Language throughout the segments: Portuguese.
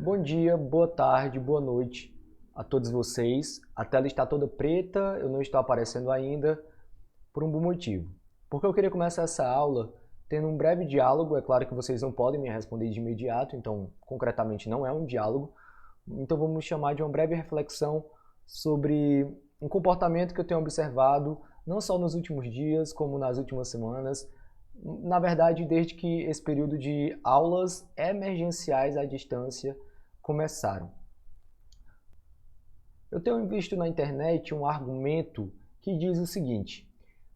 Bom dia, boa tarde, boa noite a todos vocês. A tela está toda preta, eu não estou aparecendo ainda por um bom motivo. Porque eu queria começar essa aula tendo um breve diálogo. É claro que vocês não podem me responder de imediato, então concretamente não é um diálogo. Então vamos chamar de uma breve reflexão sobre um comportamento que eu tenho observado não só nos últimos dias, como nas últimas semanas. Na verdade, desde que esse período de aulas emergenciais à distância começaram. Eu tenho visto na internet um argumento que diz o seguinte: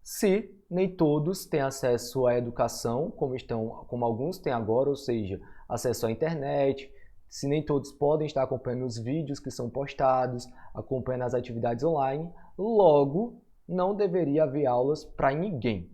se nem todos têm acesso à educação, como alguns têm agora, ou seja, acesso à internet, se nem todos podem estar acompanhando os vídeos que são postados, acompanhando as atividades online, logo não deveria haver aulas para ninguém.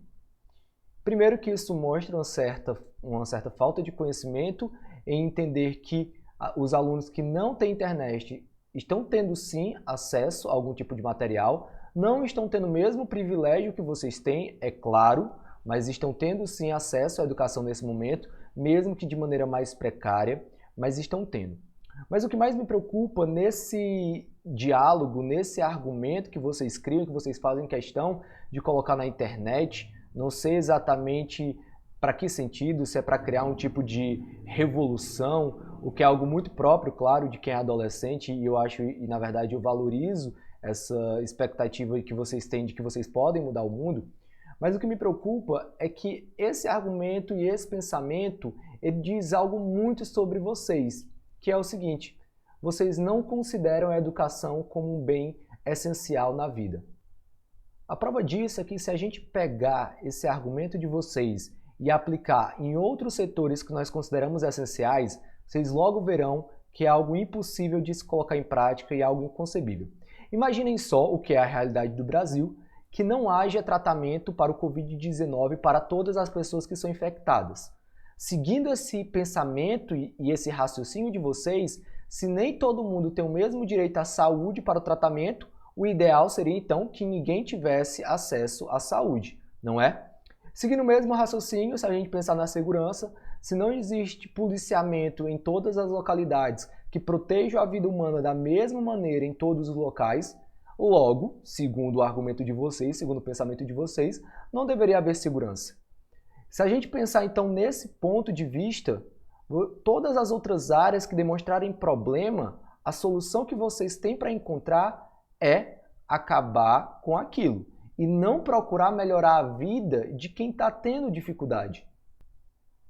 Primeiro que isso mostra uma certa falta de conhecimento em entender que os alunos que não têm internet estão tendo sim acesso a algum tipo de material, não estão tendo o mesmo privilégio que vocês têm, é claro, mas estão tendo sim acesso à educação nesse momento, mesmo que de maneira mais precária, mas estão tendo. Mas o que mais me preocupa nesse diálogo, nesse argumento que vocês criam, que vocês fazem questão de colocar na internet, não sei exatamente para que sentido, se é para criar um tipo de revolução, o que é algo muito próprio, claro, de quem é adolescente, e eu acho, e na verdade eu valorizo essa expectativa que vocês têm de que vocês podem mudar o mundo. Mas o que me preocupa é que esse argumento e esse pensamento, ele diz algo muito sobre vocês, que é o seguinte: vocês não consideram a educação como um bem essencial na vida. A prova disso é que se a gente pegar esse argumento de vocês e aplicar em outros setores que nós consideramos essenciais, vocês logo verão que é algo impossível de se colocar em prática e algo inconcebível. Imaginem só o que é a realidade do Brasil, que não haja tratamento para o Covid-19 para todas as pessoas que são infectadas. Seguindo esse pensamento e esse raciocínio de vocês, se nem todo mundo tem o mesmo direito à saúde para o tratamento, o ideal seria então que ninguém tivesse acesso à saúde, não é? Seguindo o mesmo raciocínio, se a gente pensar na segurança, se não existe policiamento em todas as localidades que protejam a vida humana da mesma maneira em todos os locais, logo, segundo o argumento de vocês, segundo o pensamento de vocês, não deveria haver segurança. Se a gente pensar então nesse ponto de vista, todas as outras áreas que demonstrarem problema, a solução que vocês têm para encontrar é acabar com aquilo e não procurar melhorar a vida de quem está tendo dificuldade.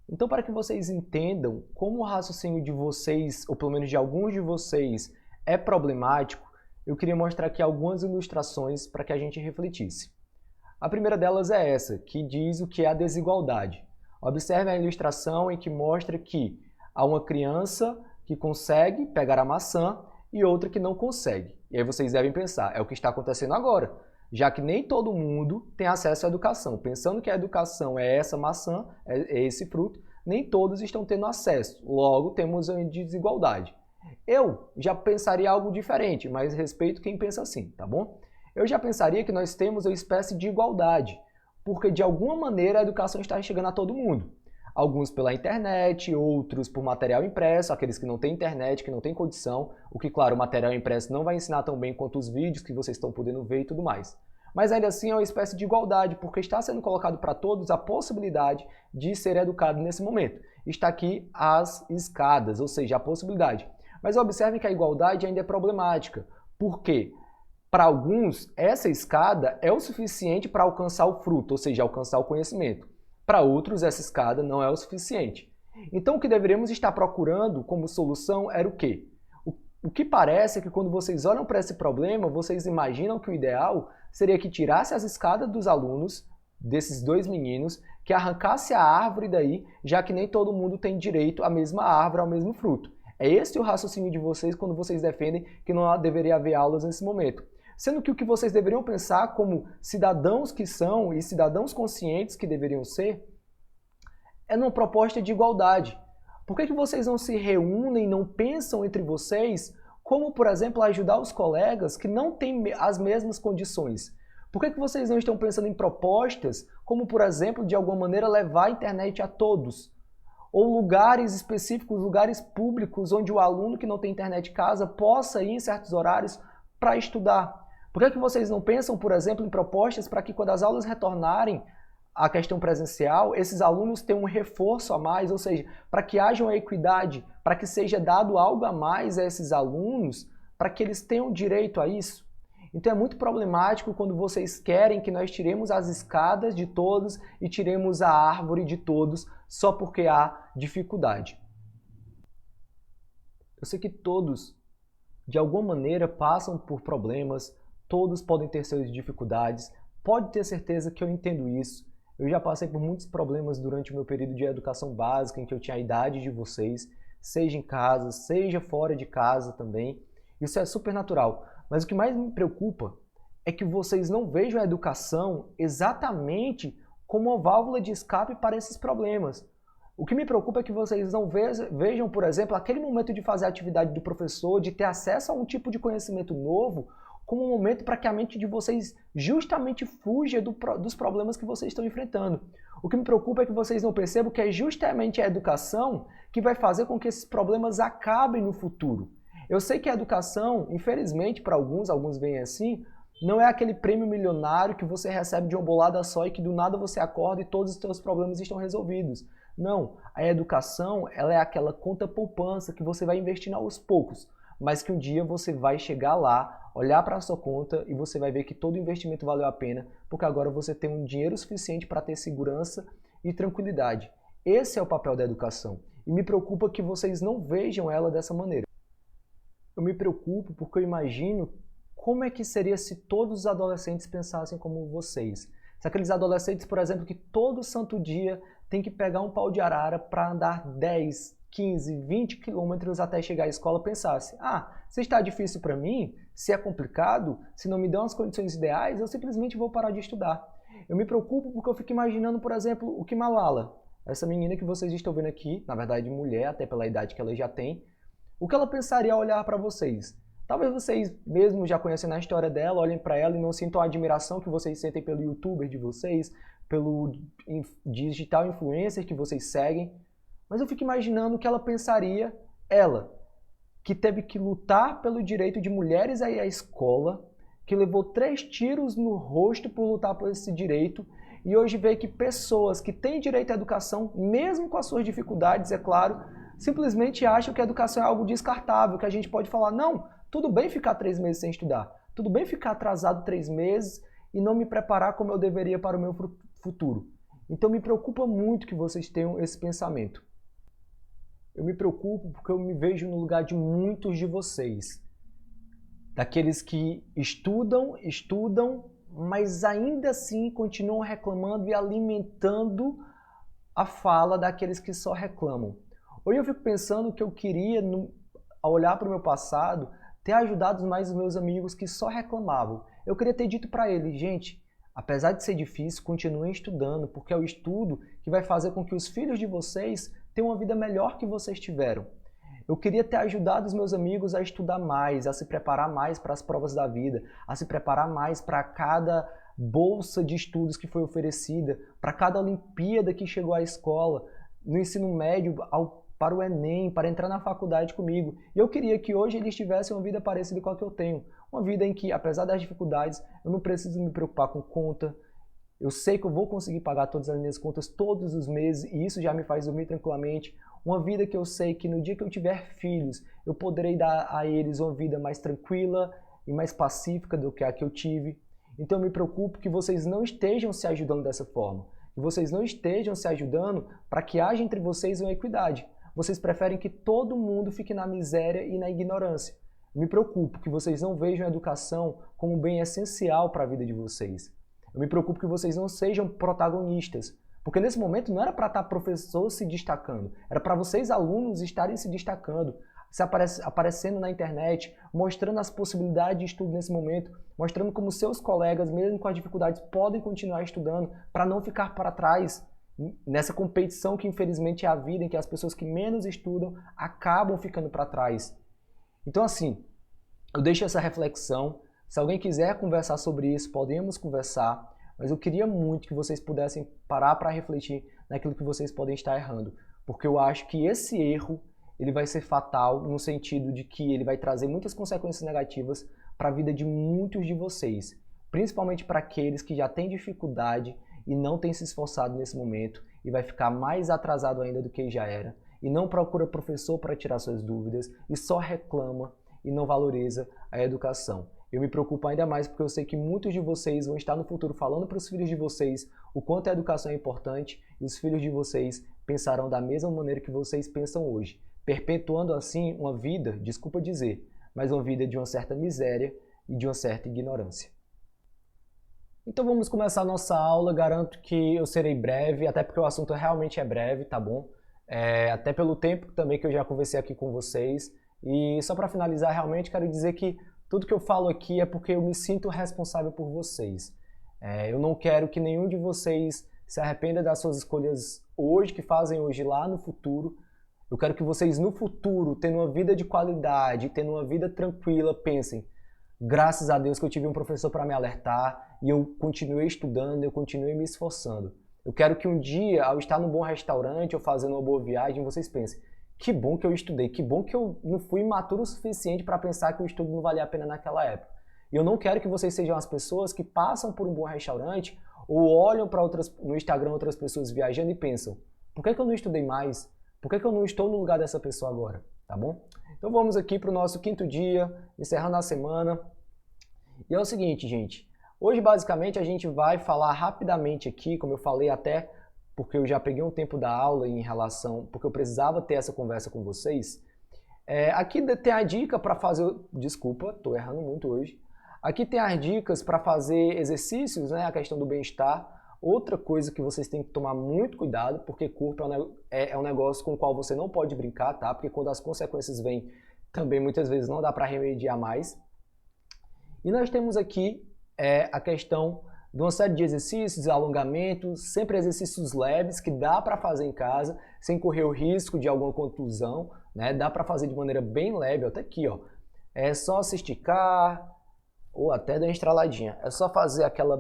Então, para que vocês entendam como o raciocínio de vocês, ou pelo menos de alguns de vocês, é problemático, eu queria mostrar aqui algumas ilustrações para que a gente refletisse. A primeira delas é essa, que diz o que é a desigualdade. Observe a ilustração em que mostra que há uma criança que consegue pegar a maçã e outra que não consegue. E aí vocês devem pensar, é o que está acontecendo agora, já que nem todo mundo tem acesso à educação. Pensando que a educação é essa maçã, é esse fruto, nem todos estão tendo acesso. Logo, temos uma desigualdade. Eu já pensaria algo diferente, mas respeito quem pensa assim, tá bom? Eu já pensaria que nós temos uma espécie de igualdade, porque de alguma maneira a educação está chegando a todo mundo. Alguns pela internet, outros por material impresso, aqueles que não têm internet, que não têm condição, o que, claro, o material impresso não vai ensinar tão bem quanto os vídeos que vocês estão podendo ver e tudo mais. Mas ainda assim é uma espécie de igualdade, porque está sendo colocado para todos a possibilidade de ser educado nesse momento. Está aqui as escadas, ou seja, a possibilidade. Mas observem que a igualdade ainda é problemática, porque para alguns essa escada é o suficiente para alcançar o fruto, ou seja, alcançar o conhecimento. Para outros, essa escada não é o suficiente. Então, o que deveríamos estar procurando como solução era o quê? O que parece é que quando vocês olham para esse problema, vocês imaginam que o ideal seria que tirasse as escadas dos alunos, desses dois meninos, que arrancasse a árvore daí, já que nem todo mundo tem direito à mesma árvore, ao mesmo fruto. É esse o raciocínio de vocês quando vocês defendem que não deveria haver aulas nesse momento. Sendo que o que vocês deveriam pensar como cidadãos que são e cidadãos conscientes que deveriam ser, é numa proposta de igualdade. Por que vocês não se reúnem, não pensam entre vocês como, por exemplo, ajudar os colegas que não têm as mesmas condições? Por que vocês não estão pensando em propostas como, por exemplo, de alguma maneira levar a internet a todos? ou lugares específicos, lugares públicos, onde o aluno que não tem internet em casa possa ir em certos horários para estudar. Por que vocês não pensam, por exemplo, em propostas para que quando as aulas retornarem à questão presencial, esses alunos tenham um reforço a mais, ou seja, para que haja uma equidade, para que seja dado algo a mais a esses alunos, para que eles tenham direito a isso? Então é muito problemático quando vocês querem que nós tiremos as escadas de todos e tiremos a árvore de todos só porque há dificuldade. Eu sei que todos, de alguma maneira, passam por problemas, todos podem ter suas dificuldades, pode ter certeza que eu entendo isso. Eu já passei por muitos problemas durante o meu período de educação básica, em que eu tinha a idade de vocês, seja em casa, seja fora de casa também. Isso é super natural. Mas o que mais me preocupa é que vocês não vejam a educação exatamente como uma válvula de escape para esses problemas. O que me preocupa é que vocês não vejam, por exemplo, aquele momento de fazer a atividade do professor, de ter acesso a um tipo de conhecimento novo, como um momento para que a mente de vocês justamente fuja dos problemas que vocês estão enfrentando. O que me preocupa é que vocês não percebam que é justamente a educação que vai fazer com que esses problemas acabem no futuro. Eu sei que a educação, infelizmente para alguns veem assim, não é aquele prêmio milionário que você recebe de uma bolada só e que do nada você acorda e todos os seus problemas estão resolvidos. Não, a educação ela é aquela conta poupança que você vai investindo aos poucos, mas que um dia você vai chegar lá, olhar para a sua conta e você vai ver que todo investimento valeu a pena, porque agora você tem um dinheiro suficiente para ter segurança e tranquilidade. Esse é o papel da educação e me preocupa que vocês não vejam ela dessa maneira. Eu me preocupo porque eu imagino como é que seria se todos os adolescentes pensassem como vocês. Se aqueles adolescentes, por exemplo, que todo santo dia tem que pegar um pau de arara para andar 10, 15, 20 quilômetros até chegar à escola, pensasse, se está difícil para mim, se é complicado, se não me dão as condições ideais, eu simplesmente vou parar de estudar. Eu me preocupo porque eu fico imaginando, por exemplo, o que Malala, essa menina que vocês estão vendo aqui, na verdade mulher, até pela idade que ela já tem, o que ela pensaria ao olhar para vocês? Talvez vocês, mesmo já conhecendo a história dela, olhem para ela e não sintam a admiração que vocês sentem pelo youtuber de vocês, pelo digital influencer que vocês seguem. Mas eu fico imaginando o que ela pensaria, ela, que teve que lutar pelo direito de mulheres a ir à escola, que levou 3 tiros no rosto por lutar por esse direito, e hoje vê que pessoas que têm direito à educação, mesmo com as suas dificuldades, é claro, simplesmente acham que a educação é algo descartável, que a gente pode falar, não, tudo bem ficar 3 meses sem estudar, tudo bem ficar atrasado 3 meses e não me preparar como eu deveria para o meu futuro. Então me preocupa muito que vocês tenham esse pensamento. Eu me preocupo porque eu me vejo no lugar de muitos de vocês. Daqueles que estudam, mas ainda assim continuam reclamando e alimentando a fala daqueles que só reclamam. Hoje eu fico pensando que eu queria, ao olhar para o meu passado, ter ajudado mais os meus amigos que só reclamavam. Eu queria ter dito para eles, gente, apesar de ser difícil, continuem estudando, porque é o estudo que vai fazer com que os filhos de vocês tenham uma vida melhor que vocês tiveram. Eu queria ter ajudado os meus amigos a estudar mais, a se preparar mais para as provas da vida, a se preparar mais para cada bolsa de estudos que foi oferecida, para cada Olimpíada que chegou à escola, no ensino médio, para o Enem, para entrar na faculdade comigo. E eu queria que hoje eles tivessem uma vida parecida com a que eu tenho. Uma vida em que, apesar das dificuldades, eu não preciso me preocupar com conta. Eu sei que eu vou conseguir pagar todas as minhas contas todos os meses e isso já me faz dormir tranquilamente. Uma vida que eu sei que no dia que eu tiver filhos, eu poderei dar a eles uma vida mais tranquila e mais pacífica do que a que eu tive. Então eu me preocupo que vocês não estejam se ajudando dessa forma. Que vocês não estejam se ajudando para que haja entre vocês uma equidade. Vocês preferem que todo mundo fique na miséria e na ignorância. Me preocupo que vocês não vejam a educação como um bem essencial para a vida de vocês. Eu me preocupo que vocês não sejam protagonistas. Porque nesse momento não era para estar professor se destacando, era para vocês alunos estarem se destacando, se aparecendo na internet, mostrando as possibilidades de estudo nesse momento, mostrando como seus colegas, mesmo com as dificuldades, podem continuar estudando para não ficar para trás nessa competição que infelizmente é a vida, em que as pessoas que menos estudam acabam ficando para trás. Então assim, eu deixo essa reflexão. Se alguém quiser conversar sobre isso, podemos conversar, mas eu queria muito que vocês pudessem parar para refletir naquilo que vocês podem estar errando. porque eu acho que esse erro ele vai ser fatal no sentido de que ele vai trazer muitas consequências negativas para a vida de muitos de vocês, principalmente para aqueles que já têm dificuldade e não têm se esforçado nesse momento e vai ficar mais atrasado ainda do que já era e não procura professor para tirar suas dúvidas e só reclama e não valoriza a educação. Eu me preocupo ainda mais porque eu sei que muitos de vocês vão estar no futuro falando para os filhos de vocês o quanto a educação é importante e os filhos de vocês pensarão da mesma maneira que vocês pensam hoje, perpetuando assim uma vida, desculpa dizer, mas uma vida de uma certa miséria e de uma certa ignorância. Então vamos começar a nossa aula, garanto que eu serei breve, até porque o assunto realmente é breve, tá bom? Até pelo tempo também que eu já conversei aqui com vocês. E só para finalizar, realmente quero dizer que tudo que eu falo aqui é porque eu me sinto responsável por vocês. Eu não quero que nenhum de vocês se arrependa das suas escolhas hoje, que fazem hoje lá no futuro. Eu quero que vocês no futuro, tendo uma vida de qualidade, tendo uma vida tranquila, pensem, graças a Deus que eu tive um professor para me alertar e eu continuei estudando, eu continuei me esforçando. Eu quero que um dia, ao estar num bom restaurante ou fazendo uma boa viagem, vocês pensem, que bom que eu estudei, que bom que eu não fui imaturo o suficiente para pensar que o estudo não valia a pena naquela época. E eu não quero que vocês sejam as pessoas que passam por um bom restaurante ou olham para no Instagram outras pessoas viajando e pensam, por que eu não estudei mais? Por que eu não estou no lugar dessa pessoa agora? Tá bom? Então vamos aqui para o nosso quinto dia, encerrando a semana. E é o seguinte, gente. Hoje, basicamente, a gente vai falar rapidamente aqui, como eu falei até, porque eu já peguei um tempo da aula em relação, porque eu precisava ter essa conversa com vocês. Aqui tem a dica para fazer, desculpa, estou errando muito hoje. Aqui tem as dicas para fazer exercícios, né, a questão do bem-estar. Outra coisa que vocês têm que tomar muito cuidado, porque corpo é um negócio com o qual você não pode brincar, tá? Porque quando as consequências vêm, também muitas vezes não dá para remediar mais. E nós temos aqui a questão de uma série de exercícios, alongamentos, sempre exercícios leves que dá para fazer em casa, sem correr o risco de alguma contusão, né? Dá para fazer de maneira bem leve, até aqui, ó. É só se esticar ou até dar uma estraladinha. É só fazer aquele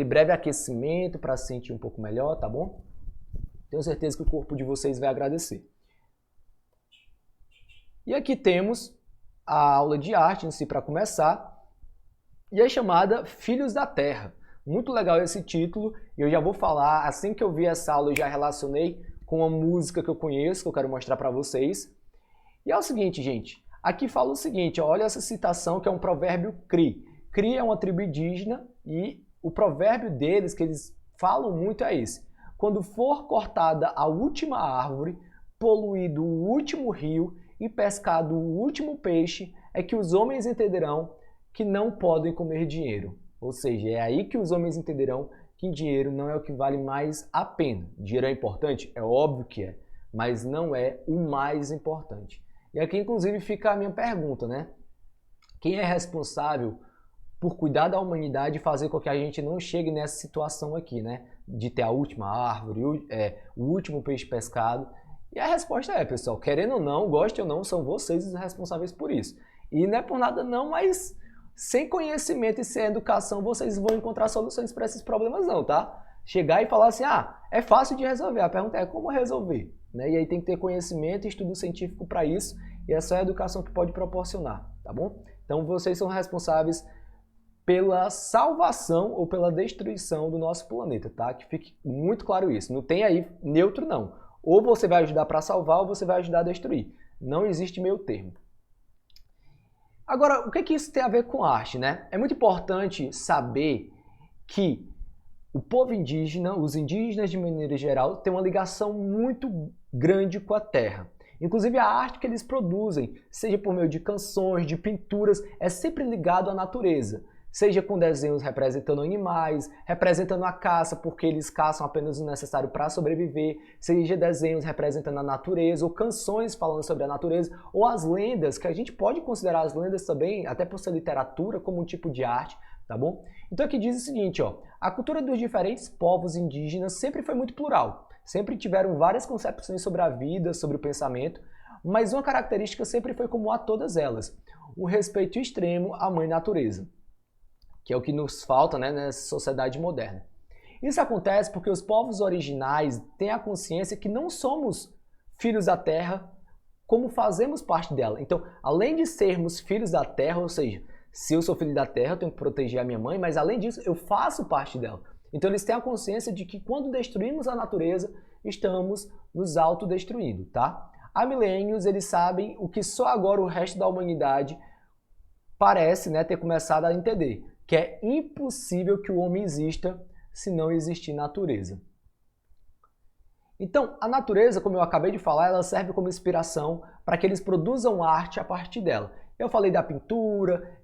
breve aquecimento para se sentir um pouco melhor, tá bom? Tenho certeza que o corpo de vocês vai agradecer. E aqui temos a aula de arte em si para começar, e é chamada Filhos da Terra. Muito legal esse título, e eu já vou falar, assim que eu vi essa aula eu já relacionei com uma música que eu conheço, que eu quero mostrar para vocês. E é o seguinte, gente, aqui fala o seguinte, olha essa citação que é um provérbio Cri. Cri é uma tribo indígena e o provérbio deles, que eles falam muito, é esse. Quando for cortada a última árvore, poluído o último rio e pescado o último peixe, é que os homens entenderão que não podem comer dinheiro. Ou seja, é aí que os homens entenderão que dinheiro não é o que vale mais a pena. Dinheiro é importante? É óbvio que é, mas não é o mais importante. E aqui, inclusive, fica a minha pergunta, né? Quem é responsável por cuidar da humanidade e fazer com que a gente não chegue nessa situação aqui, né? De ter a última árvore, o último peixe pescado. E a resposta é, pessoal, querendo ou não, goste ou não, são vocês os responsáveis por isso. E não é por nada não, mas sem conhecimento e sem educação, vocês vão encontrar soluções para esses problemas não, tá? Chegar e falar assim, é fácil de resolver. A pergunta é como resolver, né? E aí tem que ter conhecimento e estudo científico para isso, e é só a educação que pode proporcionar, tá bom? Então vocês são responsáveis pela salvação ou pela destruição do nosso planeta, tá? Que fique muito claro isso. Não tem aí neutro, não. Ou você vai ajudar para salvar ou você vai ajudar a destruir. Não existe meio termo. Agora, o que isso tem a ver com arte, né? É muito importante saber que o povo indígena, os indígenas de maneira geral, têm uma ligação muito grande com a terra. Inclusive a arte que eles produzem, seja por meio de canções, de pinturas, é sempre ligado à natureza. Seja com desenhos representando animais, representando a caça, porque eles caçam apenas o necessário para sobreviver, seja desenhos representando a natureza, ou canções falando sobre a natureza, ou as lendas, que a gente pode considerar as lendas também, até por ser literatura, como um tipo de arte, tá bom? Então aqui diz o seguinte, ó, a cultura dos diferentes povos indígenas sempre foi muito plural, sempre tiveram várias concepções sobre a vida, sobre o pensamento, mas uma característica sempre foi comum a todas elas, o respeito extremo à mãe natureza, que é o que nos falta, né, nessa sociedade moderna. Isso acontece porque os povos originais têm a consciência que não somos filhos da terra como fazemos parte dela. Então, além de sermos filhos da terra, ou seja, se eu sou filho da terra, eu tenho que proteger a minha mãe, mas além disso, eu faço parte dela. Então, eles têm a consciência de que quando destruímos a natureza, estamos nos autodestruindo, tá? Há milênios, eles sabem o que só agora o resto da humanidade parece, né, ter começado a entender, que é impossível que o homem exista se não existir natureza. Então, a natureza, como eu acabei de falar, ela serve como inspiração para que eles produzam arte a partir dela. Eu falei da pintura,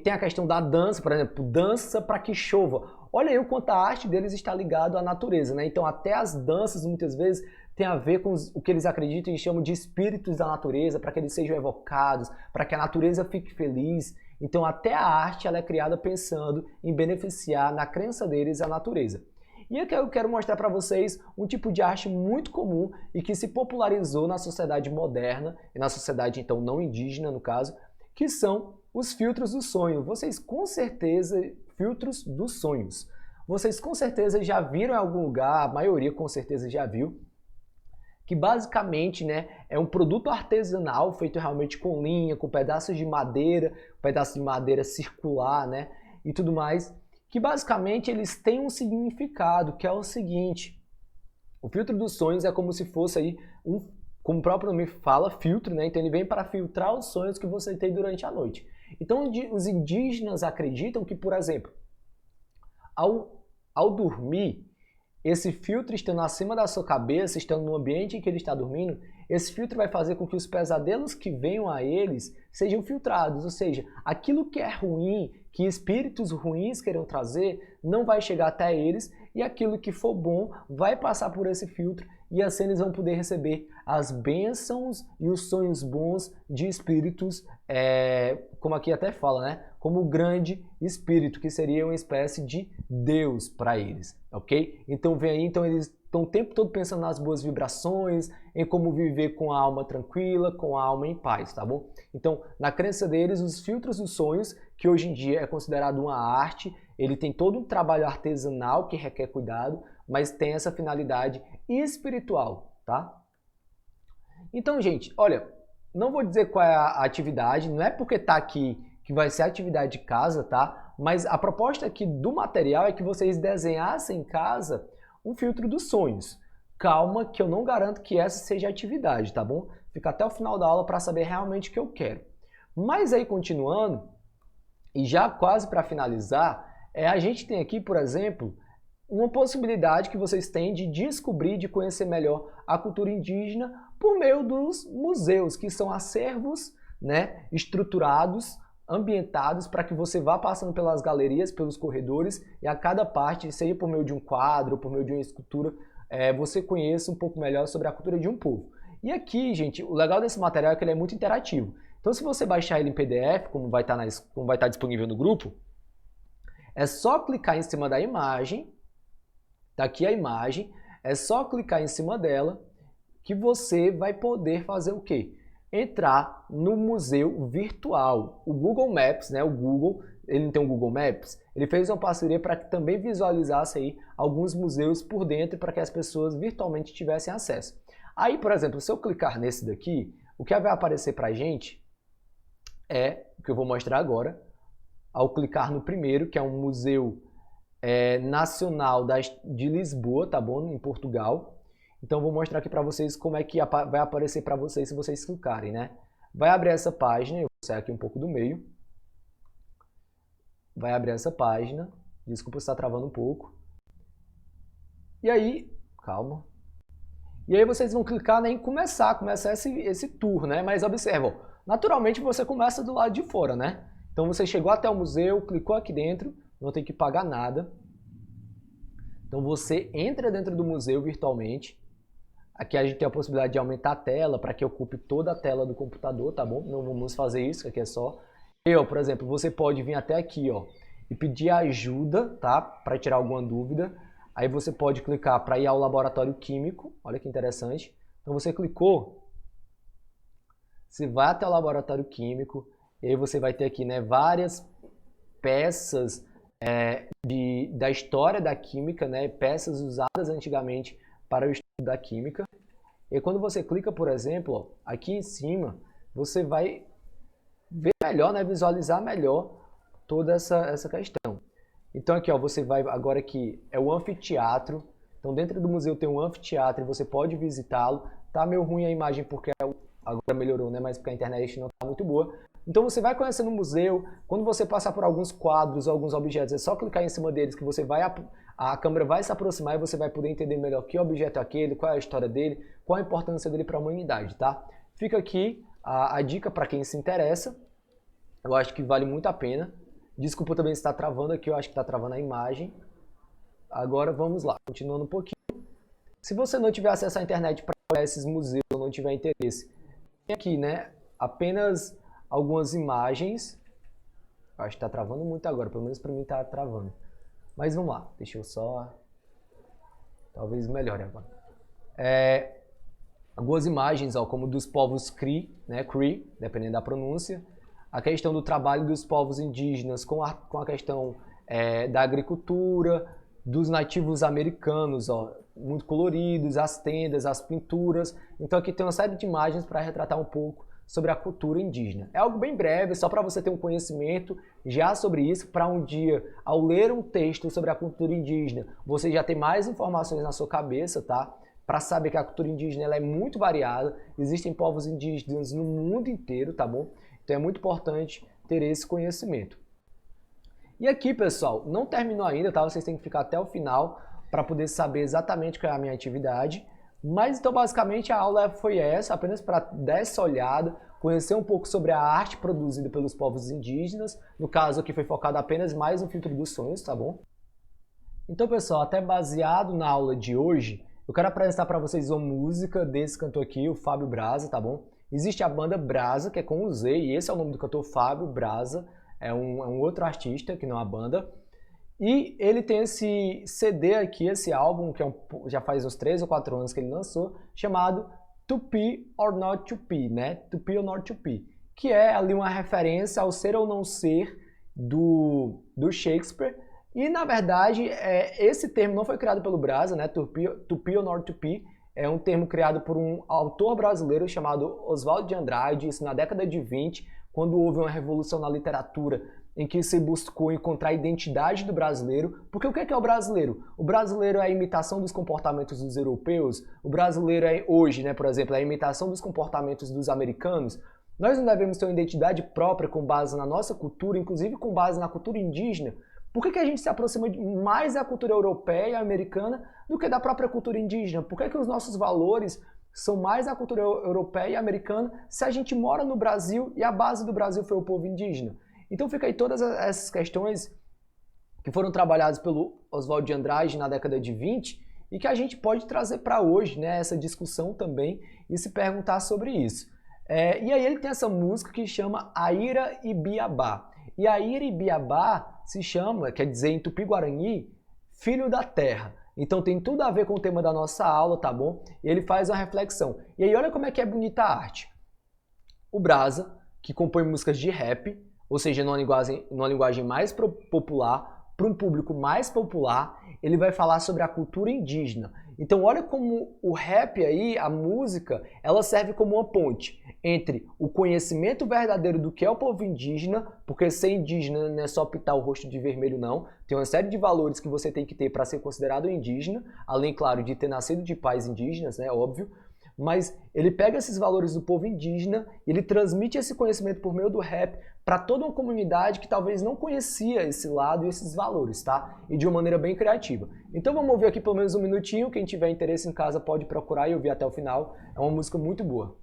tem a questão da dança, por exemplo, dança para que chova. Olha aí o quanto a arte deles está ligada à natureza, né? Então, até as danças, muitas vezes, tem a ver com o que eles acreditam e chamam de espíritos da natureza, para que eles sejam evocados, para que a natureza fique feliz. Então, até a arte ela é criada pensando em beneficiar, na crença deles, a natureza. E aqui eu quero mostrar para vocês um tipo de arte muito comum e que se popularizou na sociedade moderna, e na sociedade então não indígena no caso, que são os filtros do sonho. Vocês com certeza, filtros dos sonhos. Vocês com certeza já viram em algum lugar, a maioria com certeza já viu, que basicamente, né, é um produto artesanal feito realmente com linha, com pedaços de madeira circular, né, e tudo mais, que basicamente eles têm um significado, que é o seguinte: o filtro dos sonhos é como se fosse aí como o próprio nome fala, filtro, né? Então ele vem para filtrar os sonhos que você tem durante a noite. Então os indígenas acreditam que, por exemplo, ao dormir, esse filtro estando acima da sua cabeça, estando no ambiente em que ele está dormindo, esse filtro vai fazer com que os pesadelos que venham a eles sejam filtrados, ou seja, aquilo que é ruim, que espíritos ruins queiram trazer, não vai chegar até eles, e aquilo que for bom vai passar por esse filtro, e assim eles vão poder receber as bênçãos e os sonhos bons de espíritos, como aqui até fala, né? Como o grande espírito, que seria uma espécie de Deus para eles, ok? Então vem aí, então eles estão o tempo todo pensando nas boas vibrações, em como viver com a alma tranquila, com a alma em paz, tá bom? Então, na crença deles, os filtros dos sonhos, que hoje em dia é considerado uma arte, ele tem todo um trabalho artesanal que requer cuidado, mas tem essa finalidade espiritual, tá? Então, gente, olha, não vou dizer qual é a atividade, não é porque tá aqui que vai ser atividade de casa, tá? Mas a proposta aqui do material é que vocês desenhassem em casa um filtro dos sonhos. Calma que eu não garanto que essa seja a atividade, tá bom? Fica até o final da aula para saber realmente o que eu quero. Mas aí, continuando, e já quase para finalizar, a gente tem aqui, por exemplo, uma possibilidade que vocês têm de descobrir, de conhecer melhor a cultura indígena por meio dos museus, que são acervos, né, estruturados, ambientados para que você vá passando pelas galerias, pelos corredores, e a cada parte, seja por meio de um quadro, ou por meio de uma escultura, você conheça um pouco melhor sobre a cultura de um povo. E aqui, gente, o legal desse material é que ele é muito interativo. Então, se você baixar ele em PDF, como vai estar disponível no grupo, é só clicar em cima da imagem, tá aqui a imagem, é só clicar em cima dela que você vai poder fazer o quê? Entrar no museu virtual. O Google Maps, né? O Google, ele não tem um Google Maps, ele fez uma parceria para que também visualizasse aí alguns museus por dentro para que as pessoas virtualmente tivessem acesso. Aí, por exemplo, se eu clicar nesse daqui, o que vai aparecer para a gente é o que eu vou mostrar agora. Ao clicar no primeiro, que é um museu nacional de Lisboa, tá bom? Em Portugal. Então, vou mostrar aqui para vocês como é que vai aparecer para vocês se vocês clicarem, né? Vai abrir essa página, eu vou sair aqui um pouco do meio. Vai abrir essa página. Desculpa se está travando um pouco. E aí, calma. E aí vocês vão clicar, né, em começar esse tour, né? Mas observam, naturalmente você começa do lado de fora, né? Então você chegou até o museu, clicou aqui dentro, não tem que pagar nada. Então você entra dentro do museu virtualmente. Aqui a gente tem a possibilidade de aumentar a tela para que ocupe toda a tela do computador, tá bom? Não vamos fazer isso, aqui é só. Por exemplo, você pode vir até aqui, ó, e pedir ajuda, tá? Para tirar alguma dúvida. Aí você pode clicar para ir ao laboratório químico. Olha que interessante. Então você clicou, você vai até o laboratório químico, e aí você vai ter aqui, né, várias peças da história da química, né, peças usadas antigamente para o estudo da química. E quando você clica, por exemplo, ó, aqui em cima, você vai ver melhor, né, visualizar melhor toda essa questão. Então aqui, ó, você vai agora aqui é o anfiteatro. Então dentro do museu tem um anfiteatro e você pode visitá-lo. Tá meio ruim a imagem porque agora melhorou, né, mas porque a internet não está muito boa. Então você vai conhecendo o museu, quando você passar por alguns quadros, alguns objetos, é só clicar em cima deles que você vai, a câmera vai se aproximar e você vai poder entender melhor que objeto é aquele, qual é a história dele, qual a importância dele para a humanidade, tá? Fica aqui a dica para quem se interessa, eu acho que vale muito a pena. Desculpa também se está travando aqui, eu acho que está travando a imagem. Agora vamos lá, continuando um pouquinho. Se você não tiver acesso à internet para olhar esses museus, ou não tiver interesse, tem aqui, né, apenas algumas imagens. Acho que está travando muito agora, pelo menos para mim está travando. Mas vamos lá, deixa eu só... Talvez melhore agora. Algumas imagens, ó, como dos povos Cree, né, Cree, dependendo da pronúncia. A questão do trabalho dos povos indígenas com a questão da agricultura, dos nativos americanos, ó, muito coloridos, as tendas, as pinturas. Então aqui tem uma série de imagens para retratar um pouco sobre a cultura indígena. É algo bem breve, só para você ter um conhecimento já sobre isso, para um dia, ao ler um texto sobre a cultura indígena, você já ter mais informações na sua cabeça, tá? Para saber que a cultura indígena ela é muito variada, existem povos indígenas no mundo inteiro, tá bom? Então é muito importante ter esse conhecimento. E aqui, pessoal, não terminou ainda, tá? Vocês têm que ficar até o final para poder saber exatamente qual é a minha atividade. Mas então basicamente a aula foi essa, apenas para dar essa olhada, conhecer um pouco sobre a arte produzida pelos povos indígenas. No caso aqui foi focado apenas mais no filtro dos sonhos, tá bom? Então pessoal, até baseado na aula de hoje, eu quero apresentar para vocês uma música desse cantor aqui, o Fábio Braza, tá bom? Existe a banda Braza, que é com o Z, e esse é o nome do cantor Fábio Braza, é um outro artista que não é a banda. E ele tem esse CD aqui, esse álbum, que já faz uns 3 ou 4 anos que ele lançou, chamado To Be or Not To Be, né? To Be or Not To Be, que é ali uma referência ao ser ou não ser do Shakespeare. E, na verdade, esse termo não foi criado pelo Braza, né? To Be or Not To Be, é um termo criado por um autor brasileiro chamado Oswald de Andrade, isso na década de 20, quando houve uma revolução na literatura em que se buscou encontrar a identidade do brasileiro. Porque o que é o brasileiro? O brasileiro é a imitação dos comportamentos dos europeus, o brasileiro é hoje, né, por exemplo, é a imitação dos comportamentos dos americanos. Nós não devemos ter uma identidade própria com base na nossa cultura, inclusive com base na cultura indígena. Por que a gente se aproxima mais da cultura europeia e americana do que da própria cultura indígena? Por que os nossos valores são mais da cultura europeia e americana se a gente mora no Brasil e a base do Brasil foi o povo indígena? Então fica aí todas essas questões que foram trabalhadas pelo Oswald de Andrade na década de 20 e que a gente pode trazer para hoje, né, essa discussão também e se perguntar sobre isso. E aí ele tem essa música que chama Aira e Biabá. E Aira e Biabá se chama, quer dizer em Tupi-Guarani, filho da terra. Então tem tudo a ver com o tema da nossa aula, tá bom? E ele faz uma reflexão. E aí olha como é que é bonita a arte. O Braza, que compõe músicas de rap, ou seja, numa linguagem mais popular, para um público mais popular, ele vai falar sobre a cultura indígena. Então olha como o rap aí, a música, ela serve como uma ponte entre o conhecimento verdadeiro do que é o povo indígena, porque ser indígena não é só pintar o rosto de vermelho não, tem uma série de valores que você tem que ter para ser considerado indígena, além, claro, de ter nascido de pais indígenas, né, óbvio, mas ele pega esses valores do povo indígena e ele transmite esse conhecimento por meio do rap para toda uma comunidade que talvez não conhecia esse lado e esses valores, tá? E de uma maneira bem criativa. Então vamos ouvir aqui pelo menos um minutinho, quem tiver interesse em casa pode procurar e ouvir até o final, é uma música muito boa.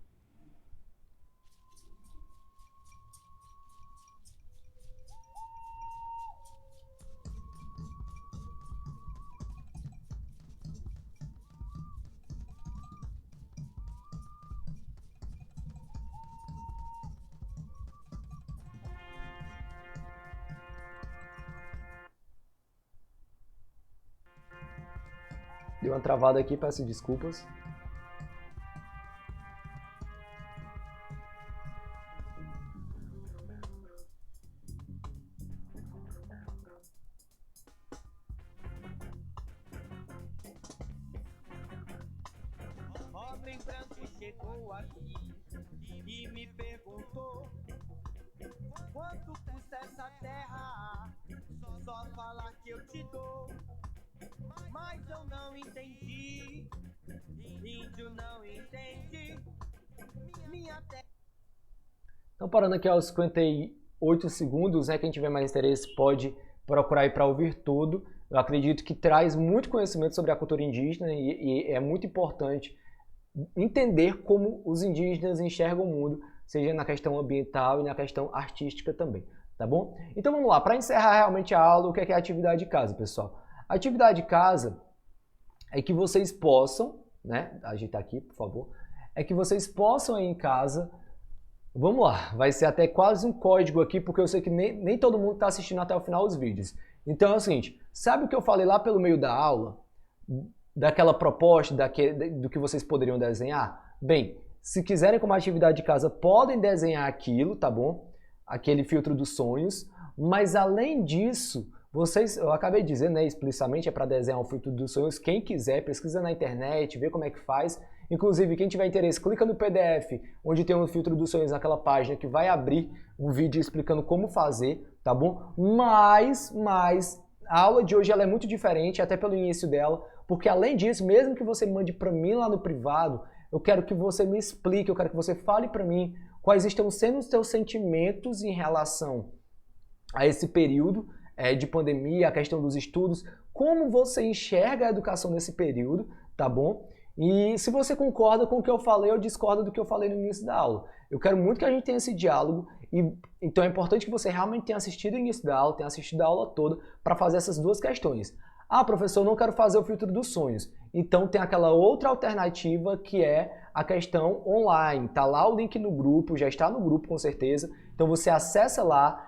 Deu uma travada aqui, peço desculpas. chegou aqui e me perguntou quanto custa essa terra, só falar que eu te dou, mas eu não entendi, índio não entende, minha terra. Então, parando aqui aos 58 segundos, né, quem tiver mais interesse pode procurar aí para ouvir tudo. Eu acredito que traz muito conhecimento sobre a cultura indígena e é muito importante entender como os indígenas enxergam o mundo, seja na questão ambiental e na questão artística também, tá bom? Então vamos lá, para encerrar realmente a aula, o que é a atividade de casa, pessoal? A atividade de casa é que vocês possam, né, ajeitar aqui, por favor, é que vocês possam aí em casa. Vamos lá, vai ser até quase um código aqui, porque eu sei que nem todo mundo está assistindo até o final dos vídeos. Então é o seguinte, sabe o que eu falei lá pelo meio da aula? Daquela proposta, do que vocês poderiam desenhar? Bem, se quiserem como atividade de casa, podem desenhar aquilo, tá bom? Aquele filtro dos sonhos, mas além disso, eu acabei de dizer, né, explicitamente, é para desenhar o filtro dos sonhos. Quem quiser, pesquisa na internet, vê como é que faz. Inclusive, quem tiver interesse, clica no PDF, onde tem um filtro dos sonhos naquela página que vai abrir um vídeo explicando como fazer, tá bom? Mas a aula de hoje ela é muito diferente, até pelo início dela, porque além disso, mesmo que você mande para mim lá no privado, eu quero que você me explique, eu quero que você fale para mim quais estão sendo os seus sentimentos em relação a esse período de pandemia, a questão dos estudos, como você enxerga a educação nesse período, tá bom? E se você concorda com o que eu falei ou discorda do que eu falei no início da aula. Eu quero muito que a gente tenha esse diálogo, então é importante que você realmente tenha assistido o início da aula, tenha assistido a aula toda para fazer essas duas questões. Ah, professor, eu não quero fazer o filtro dos sonhos. Então tem aquela outra alternativa que é a questão online. Tá lá o link no grupo, já está no grupo com certeza. Então você acessa lá,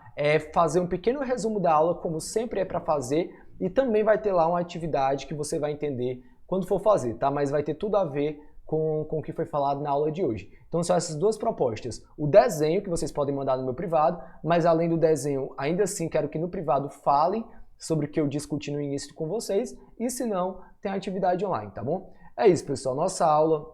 fazer um pequeno resumo da aula, como sempre é para fazer, e também vai ter lá uma atividade que você vai entender quando for fazer, tá? Mas vai ter tudo a ver com o que foi falado na aula de hoje. Então são essas duas propostas. O desenho, que vocês podem mandar no meu privado, mas além do desenho, ainda assim quero que no privado falem sobre o que eu discuti no início com vocês, e se não, tem a atividade online, tá bom? É isso, pessoal. Nossa aula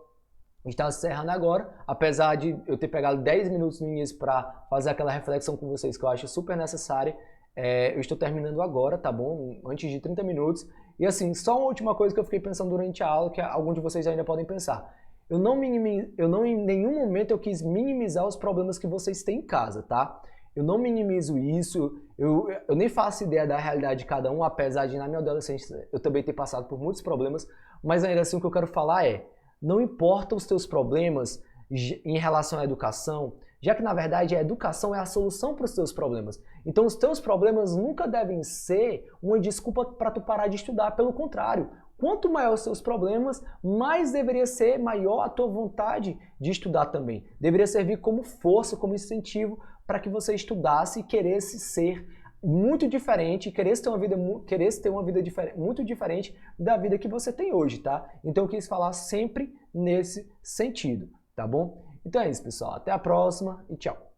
está encerrando agora, apesar de eu ter pegado 10 minutos no início para fazer aquela reflexão com vocês que eu acho super necessária. Eu estou terminando agora, tá bom? Antes de 30 minutos. E assim, só uma última coisa que eu fiquei pensando durante a aula, que alguns de vocês ainda podem pensar. Eu não em nenhum momento eu quis minimizar os problemas que vocês têm em casa, tá? Eu não minimizo isso, eu nem faço ideia da realidade de cada um, apesar de na minha adolescência eu também ter passado por muitos problemas, mas ainda assim o que eu quero falar não importa os teus problemas em relação à educação, já que na verdade a educação é a solução para os teus problemas. Então os teus problemas nunca devem ser uma desculpa para tu parar de estudar, pelo contrário. Quanto maior os seus problemas, mais deveria ser maior a tua vontade de estudar também. Deveria servir como força, como incentivo para que você estudasse e queresse ser muito diferente, queresse ter uma vida muito diferente da vida que você tem hoje, tá? Então eu quis falar sempre nesse sentido, tá bom? Então é isso, pessoal. Até a próxima e tchau!